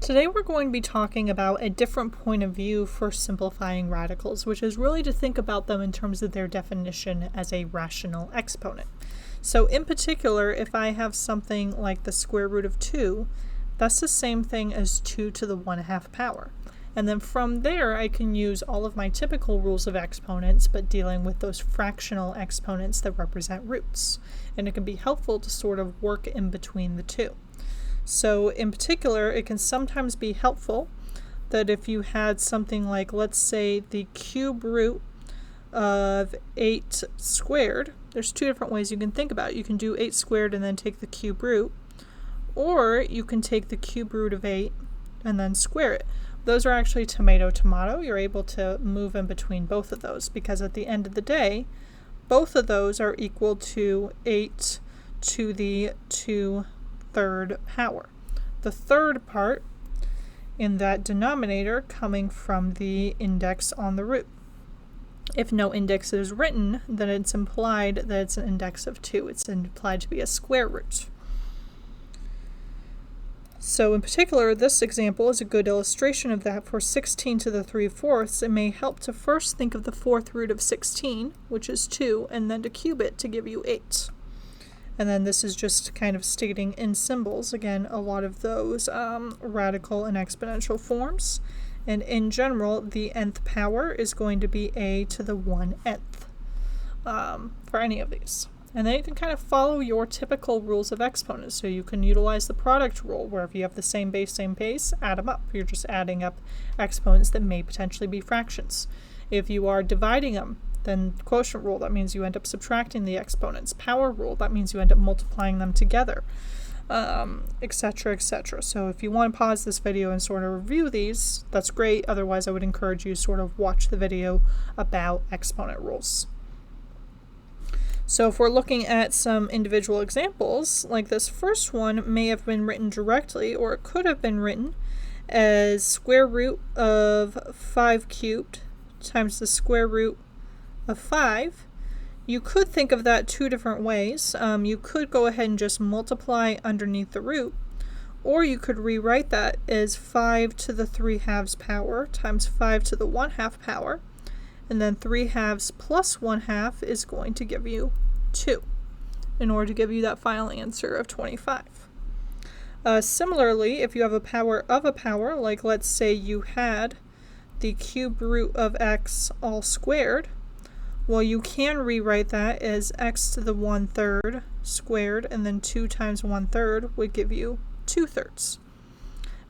Today we're going to be talking about a different point of view for simplifying radicals, which is really to think about them in terms of their definition as a rational exponent. So in particular, if I have something like the square root of 2, that's the same thing as 2 to the 1/2 power. And then from there, I can use all of my typical rules of exponents, but dealing with those fractional exponents that represent roots. And it can be helpful to sort of work in between the two. So in particular, it can sometimes be helpful that if you had something like, let's say, the cube root of 8 squared, there's two different ways you can think about it. You can do 8 squared and then take the cube root, or you can take the cube root of 8 and then square it. Those are actually tomato. You're able to move in between both of those because at the end of the day, both of those are equal to 8 to the 2/3 power. The third part in that denominator coming from the index on the root. If no index is written, then it's implied that it's an index of 2. It's implied to be a square root. So in particular, this example is a good illustration of that. For 16 to the 3/4, it may help to first think of the fourth root of 16, which is 2, and then to cube it to give you 8. And then this is just kind of stating in symbols, again, a lot of those radical and exponential forms. And in general, the nth power is going to be a to the 1/n for any of these. And then you can kind of follow your typical rules of exponents. So you can utilize the product rule, where if you have the same base, add them up. You're just adding up exponents that may potentially be fractions. If you are dividing them, then quotient rule, that means you end up subtracting the exponents. Power rule, that means you end up multiplying them together, etc., etc. So if you want to pause this video and sort of review these, that's great. Otherwise, I would encourage you to sort of watch the video about exponent rules. So if we're looking at some individual examples, like this first one may have been written directly, or it could have been written as square root of 5 cubed times the square root of 5. You could think of that two different ways. You could go ahead and just multiply underneath the root, or you could rewrite that as 5 to the 3/2 power times 5 to the 1/2 power, and then 3/2 plus 1/2 is going to give you 2 in order to give you that final answer of 25. Similarly, if you have a power of a power, like let's say you had the cube root of x all squared, well, you can rewrite that as x to the 1/3 squared, and then 2 times 1/3 would give you 2/3.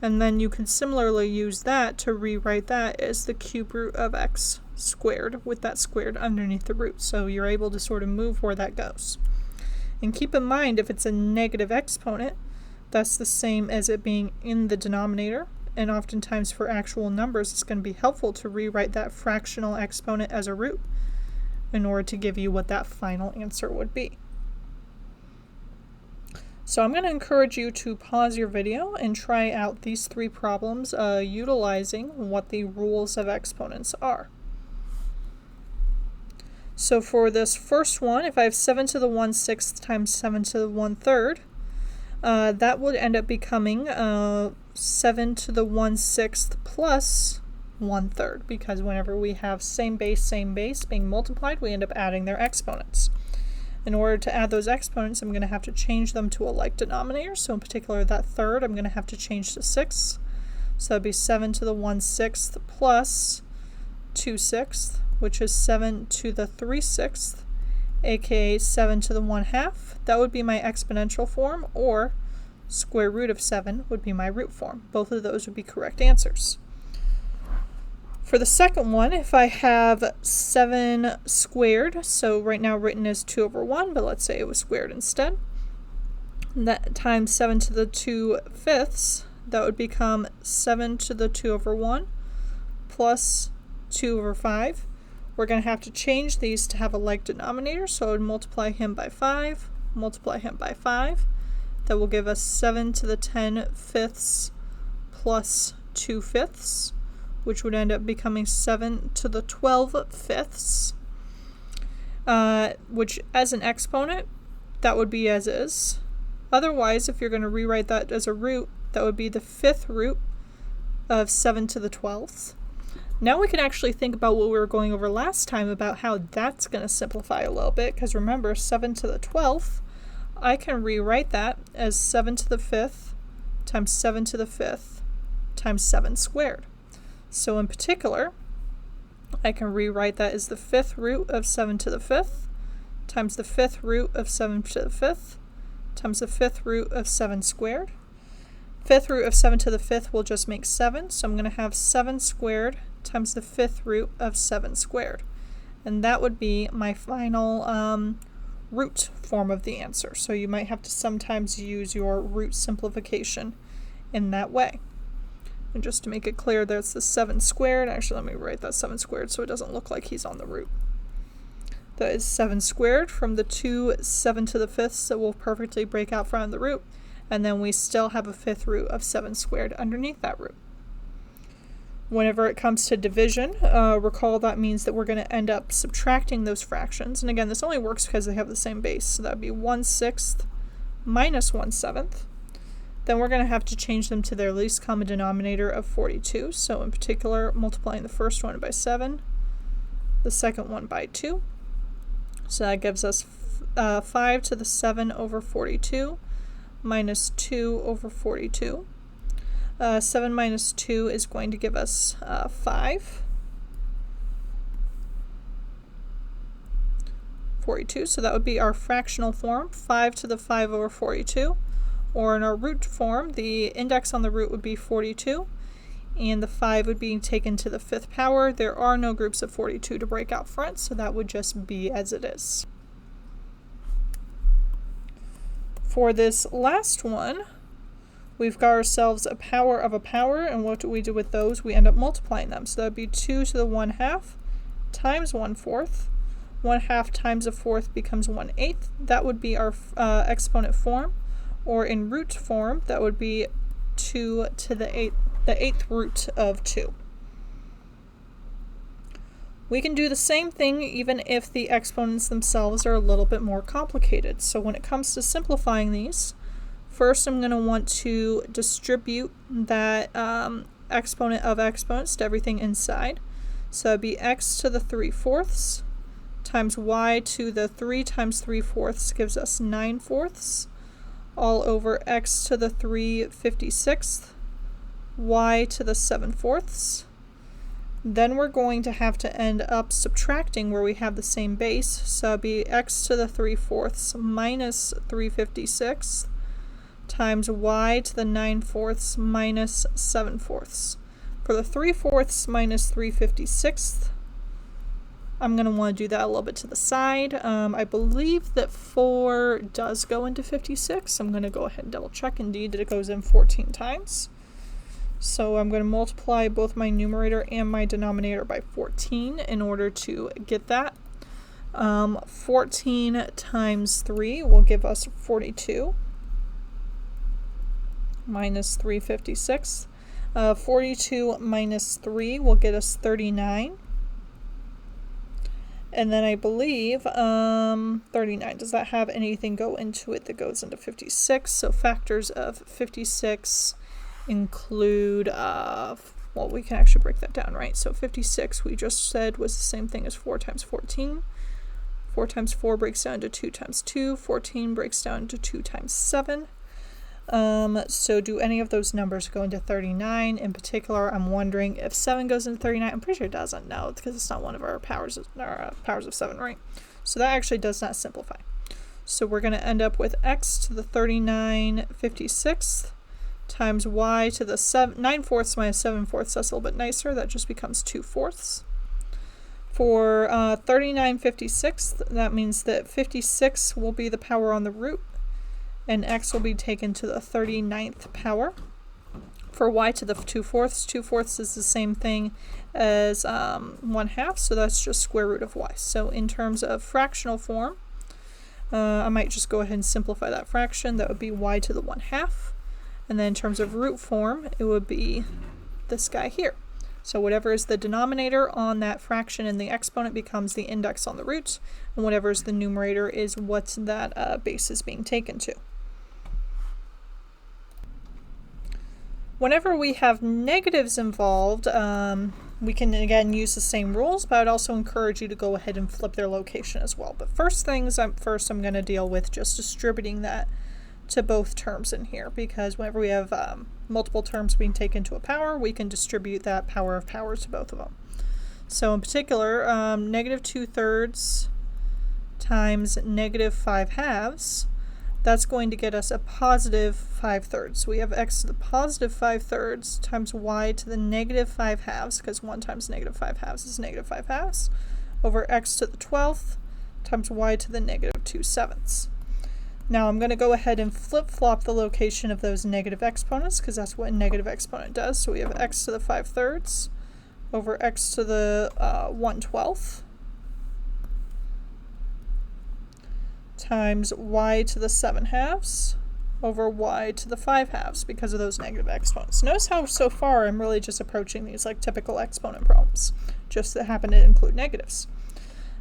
And then you can similarly use that to rewrite that as the cube root of x squared with that squared underneath the root. So you're able to sort of move where that goes. And keep in mind, if it's a negative exponent, that's the same as it being in the denominator. And oftentimes for actual numbers, it's going to be helpful to rewrite that fractional exponent as a root in order to give you what that final answer would be. So I'm going to encourage you to pause your video and try out these 3 problems utilizing what the rules of exponents are. So for this first one, if I have 7 to the 1/6 times 7 to the 1/3, that would end up becoming 7 to the 1/6 plus 1/3, because whenever we have same base being multiplied, we end up adding their exponents. In order to add those exponents, I'm going to have to change them to a like denominator. So in particular, that third, I'm going to have to change to 6. So that'd be 7 to the 1/6 plus 2/6, which is 7 to the 3/6, aka 7 to the 1/2. That would be my exponential form, or square root of 7 would be my root form. Both of those would be correct answers. For the second one, if I have 7 squared, so right now written as 2/1, but let's say it was squared instead, that times 7 to the 2/5, that would become 7 to the 2/1 plus 2/5. We're going to have to change these to have a like denominator, so I would multiply him by 5, multiply him by 5. That will give us 7 to the 10/5 plus 2/5, which would end up becoming 7 to the 12/5, which as an exponent, that would be as is. Otherwise, if you're going to rewrite that as a root, that would be the 5th root of 7 to the 12th. Now we can actually think about what we were going over last time about how that's going to simplify a little bit, because remember, 7 to the 12th, I can rewrite that as 7 to the 5th times 7 to the 5th times 7 squared. So in particular, I can rewrite that as the 5th root of 7 to the 5th times the 5th root of 7 to the 5th times the 5th root of 7 squared. 5th root of 7 to the 5th will just make 7, so I'm going to have 7 squared times the 5th root of 7 squared. And that would be my final root form of the answer. So you might have to sometimes use your root simplification in that way. And just to make it clear, there's the 7 squared. Actually, let me write that 7 squared so it doesn't look like he's on the root. That is 7 squared from the two 7 to the 5ths that will perfectly break out from the root. And then we still have a 5th root of 7 squared underneath that root. Whenever it comes to division, recall that means that we're going to end up subtracting those fractions. And again, this only works because they have the same base. So that would be 1/6 minus 1/7. Then we're going to have to change them to their least common denominator of 42. So in particular, multiplying the first one by 7, the second one by 2. So that gives us 5 to the 7 over 42 minus 2 over 42. 7 minus 2 is going to give us 5. 42, so that would be our fractional form, 5 to the 5 over 42. Or in our root form, the index on the root would be 42, and the 5 would be taken to the 5th power. There are no groups of 42 to break out front, so that would just be as it is. For this last one, we've got ourselves a power of a power, and what do we do with those? We end up multiplying them. So that would be 2 to the 1/2 times 1/4. 1/2 times a 4th becomes 1/8. That would be our exponent form. Or in root form, that would be 2 to the 8th root of 2. We can do the same thing even if the exponents themselves are a little bit more complicated. So when it comes to simplifying these, first I'm going to want to distribute that exponent of exponents to everything inside. So that would be x to the 3/4 times y to the 3 times 3/4 gives us 9/4, all over x to the 3/56, y to the 7/4. Then we're going to have to end up subtracting where we have the same base, so it'd be x to the 3/4 minus 3/56 times y to the 9/4 minus 7/4. For the 3/4 minus 3/56, I'm going to want to do that a little bit to the side. I believe that 4 does go into 56. I'm going to go ahead and double check. Indeed, that it goes in 14 times. So I'm going to multiply both my numerator and my denominator by 14 in order to get that. 14 times 3 will give us 42 minus 3/56. 42 minus 3 will get us 39. And then I believe 39, does that have anything go into it that goes into 56? So factors of 56 include, well, we can actually break that down, right? So 56 we just said was the same thing as 4 times 14. 4 times 4 breaks down to 2 times 2. 14 breaks down to 2 times 7. So do any of those numbers go into 39? In particular, I'm wondering if 7 goes into 39. I'm pretty sure it doesn't, no, because it's not one of our powers of 7, right? So that actually does not simplify. So we're going to end up with x to the 39/56 times y to the 9/4 minus 7/4. That's a little bit nicer. That just becomes 2/4. For 39/56, that means that 56 will be the power on the root, and x will be taken to the 39th power. For y to the 2/4, 2/4 is the same thing as 1/2, so that's just square root of y. So in terms of fractional form, I might just go ahead and simplify that fraction. That would be y to the 1/2. And then in terms of root form, it would be this guy here. So whatever is the denominator on that fraction in the exponent becomes the index on the root, and whatever is the numerator is what that base is being taken to. Whenever we have negatives involved, we can again use the same rules, but I'd also encourage you to go ahead and flip their location as well. But first I'm going to deal with just distributing that to both terms in here, because whenever we have multiple terms being taken to a power, we can distribute that power of powers to both of them. So in particular, negative 2/3 times negative 5/2, that's going to get us a positive 5/3. So we have x to the positive 5/3 times y to the negative 5/2, because 1 times negative 5/2 is negative 5/2, over x to the 12th times y to the negative 2/7. Now I'm going to go ahead and flip-flop the location of those negative exponents, because that's what a negative exponent does. So we have x to the 5/3 over x to the 1/12 times y to the 7/2 over y to the 5/2 because of those negative exponents. Notice how so far I'm really just approaching these like typical exponent problems, just that happen to include negatives.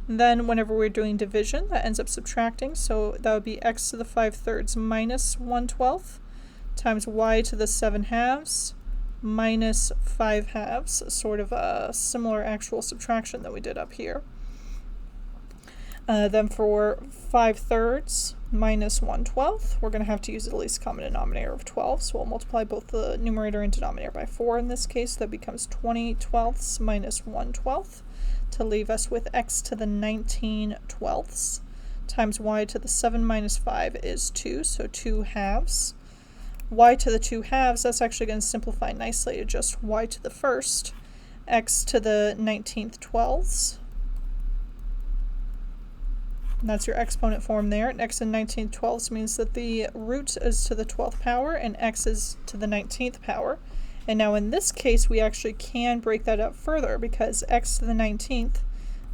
And then whenever we're doing division, that ends up subtracting, so that would be x to the 5/3 minus 1/12 times y to the 7/2 minus 5/2, sort of a similar actual subtraction that we did up here. Then for 5/3 minus 1/12, we're going to have to use the least common denominator of 12, so we'll multiply both the numerator and denominator by 4 in this case. That becomes 20/12 minus 1/12 to leave us with x to the 19/12 times y to the 7 minus 5 is 2, so 2/2. Y to the 2/2, that's actually going to simplify nicely to just y to the 1st, x to the 19/12. And that's your exponent form there. And x to the 19/12 means that the root is to the 12th power and x is to the 19th power. And now in this case, we actually can break that up further, because x to the 19th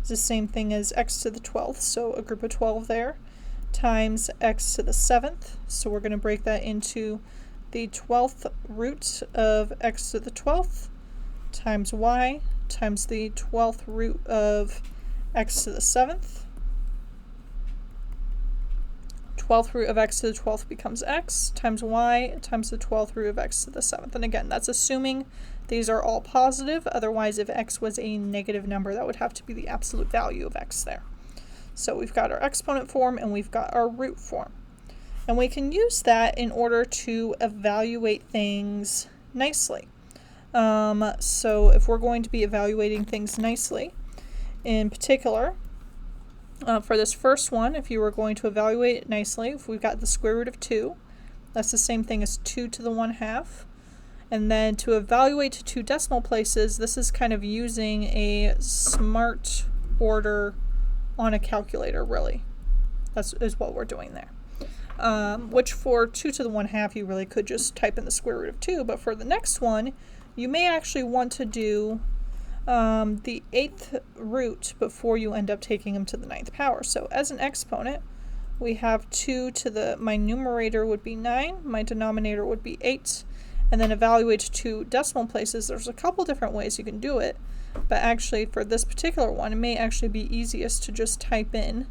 is the same thing as x to the 12th, so a group of 12 there, times x to the 7th. So we're going to break that into the 12th root of x to the 12th times y times the 12th root of x to the 7th. 12th root of x to the 12th becomes x times y times the 12th root of x to the 7th. And again, that's assuming these are all positive. Otherwise, if x was a negative number, that would have to be the absolute value of x there. So we've got our exponent form and we've got our root form. And we can use that in order to evaluate things nicely. So if we're going to be evaluating things nicely, in particular, for this first one, if you were going to evaluate it nicely, if we've got the square root of 2, that's the same thing as 2 to the 1/2. And then to evaluate to 2 decimal places, this is kind of using a smart order on a calculator, really. Is what we're doing there. Which for 2 to the 1/2, you really could just type in the square root of 2. But for the next one, you may actually want to do the 8th root before you end up taking them to the 9th power. So as an exponent, we have 2 to the, my numerator would be 9, my denominator would be 8, and then evaluate to 2 decimal places. There's a couple different ways you can do it, but actually for this particular one, it may actually be easiest to just type in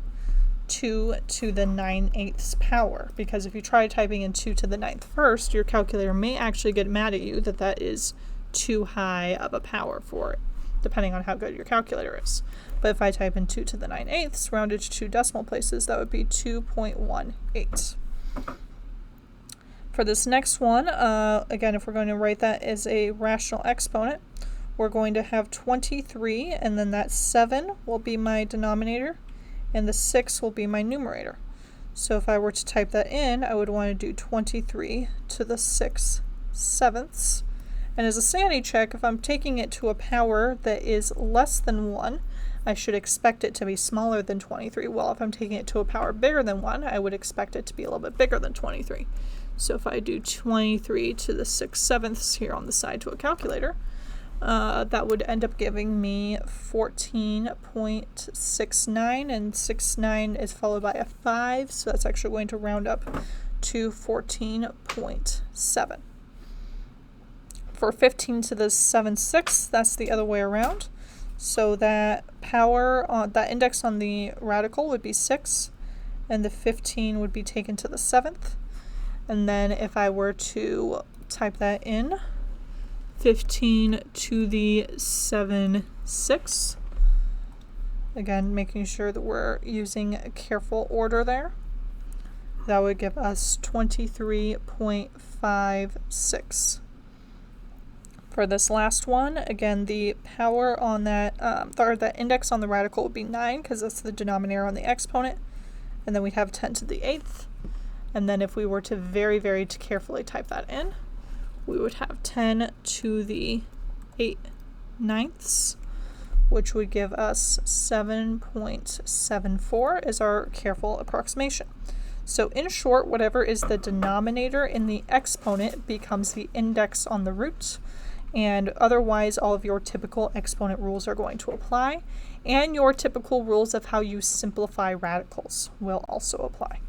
2 to the 9/8 power, because if you try typing in 2 to the 9th first, your calculator may actually get mad at you that that is too high of a power for it, depending on how good your calculator is. But if I type in 2 to the 9/8, rounded to 2 decimal places, that would be 2.18. For this next one, again, if we're going to write that as a rational exponent, we're going to have 23, and then that 7 will be my denominator, and the 6 will be my numerator. So if I were to type that in, I would want to do 23 to the 6/7. And as a sanity check, if I'm taking it to a power that is less than 1, I should expect it to be smaller than 23. Well, if I'm taking it to a power bigger than 1, I would expect it to be a little bit bigger than 23. So if I do 23 to the 6/7 here on the side to a calculator, that would end up giving me 14.69, and 69 is followed by a 5, so that's actually going to round up to 14.7. For 15 to the 7/6, that's the other way around. So that power, that index on the radical would be 6, and the 15 would be taken to the 7th. And then if I were to type that in, 15 to the 7/6. Again, making sure that we're using a careful order there. That would give us 23.56. For this last one, again, the power on that, or the index on the radical would be 9 because that's the denominator on the exponent. And then we'd have 10 to the 8th. And then if we were to very, very carefully type that in, we would have 10 to the 8/9, which would give us 7.74 as our careful approximation. So in short, whatever is the denominator in the exponent becomes the index on the root, and otherwise all of your typical exponent rules are going to apply, and your typical rules of how you simplify radicals will also apply.